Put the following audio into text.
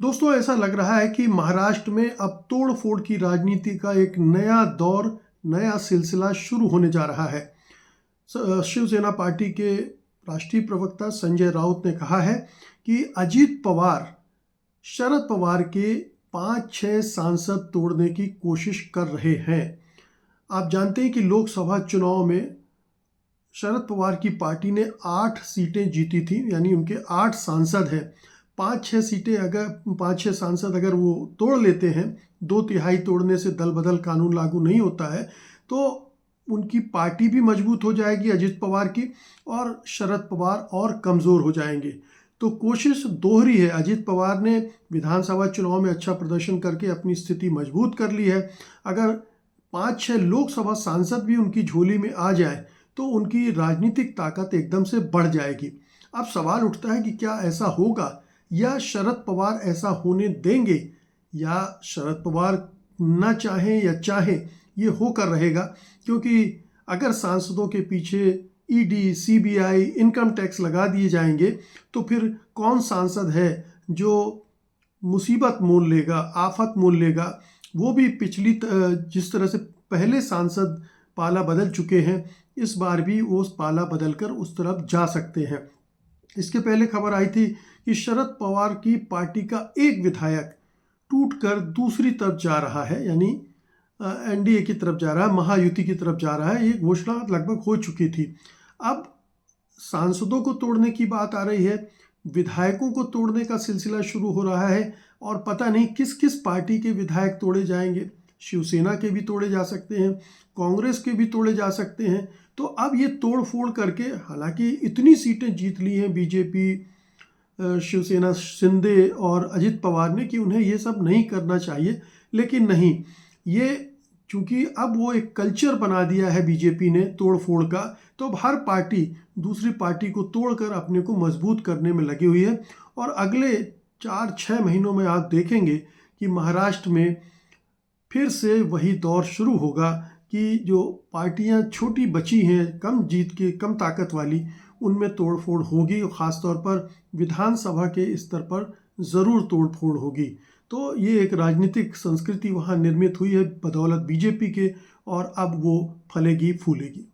दोस्तों, ऐसा लग रहा है कि महाराष्ट्र में अब तोड़-फोड़ की राजनीति का एक नया दौर, नया सिलसिला शुरू होने जा रहा है। शिवसेना पार्टी के राष्ट्रीय प्रवक्ता संजय राउत ने कहा है कि अजीत पवार शरद पवार के 5-6 सांसद तोड़ने की कोशिश कर रहे हैं। आप जानते हैं कि लोकसभा चुनाव में शरद पवार की पार्टी ने 8 सीटें जीती थी, यानी उनके 8 सांसद हैं। 5-6 सीटें अगर 5-6 सांसद अगर वो तोड़ लेते हैं, 2/3 तोड़ने से दल बदल कानून लागू नहीं होता है, तो उनकी पार्टी भी मजबूत हो जाएगी अजीत पवार की, और शरद पवार और कमज़ोर हो जाएंगे। तो कोशिश दोहरी है। अजीत पवार ने विधानसभा चुनाव में अच्छा प्रदर्शन करके अपनी स्थिति मजबूत कर ली है। अगर 5-6 लोकसभा सांसद भी उनकी झोली में आ जाए तो उनकी राजनीतिक ताकत एकदम से बढ़ जाएगी। अब सवाल उठता है कि क्या ऐसा होगा, या शरद पवार ऐसा होने देंगे, या शरद पवार ना चाहें या चाहें, ये होकर रहेगा। क्योंकि अगर सांसदों के पीछे ईडी, सीबीआई, इनकम टैक्स लगा दिए जाएंगे तो फिर कौन सांसद है जो मुसीबत मोल लेगा, आफत मोल लेगा। वो भी पिछली जिस तरह से पहले सांसद पाला बदल चुके हैं, इस बार भी वो पाला बदलकर उस तरफ जा सकते हैं। इसके पहले खबर आई थी कि शरद पवार की पार्टी का एक विधायक टूटकर दूसरी तरफ जा रहा है, यानी एनडीए की तरफ जा रहा है, महायुति की तरफ जा रहा है। ये घोषणा लगभग हो चुकी थी। अब सांसदों को तोड़ने की बात आ रही है, विधायकों को तोड़ने का सिलसिला शुरू हो रहा है, और पता नहीं किस किस पार्टी के विधायक तोड़े जाएंगे। शिवसेना के भी तोड़े जा सकते हैं, कांग्रेस के भी तोड़े जा सकते हैं। तो अब ये तोड़ फोड़ करके, हालांकि इतनी सीटें जीत ली हैं बीजेपी, शिवसेना, शिंदे और अजित पवार ने, कि उन्हें ये सब नहीं करना चाहिए। लेकिन नहीं, ये चूंकि अब वो एक कल्चर बना दिया है बीजेपी ने तोड़ फोड़ का, तो अब हर पार्टी दूसरी पार्टी को तोड़कर अपने को मजबूत करने में लगी हुई है। और अगले 4-6 महीनों में आप देखेंगे कि महाराष्ट्र में फिर से वही दौर शुरू होगा कि जो पार्टियां छोटी बची हैं, कम जीत के, कम ताकत वाली, उनमें तोड़फोड़ होगी, और ख़ासतौर पर विधानसभा के स्तर पर ज़रूर तोड़फोड़ होगी। तो ये एक राजनीतिक संस्कृति वहाँ निर्मित हुई है बदौलत बीजेपी के, और अब वो फलेगी फूलेगी।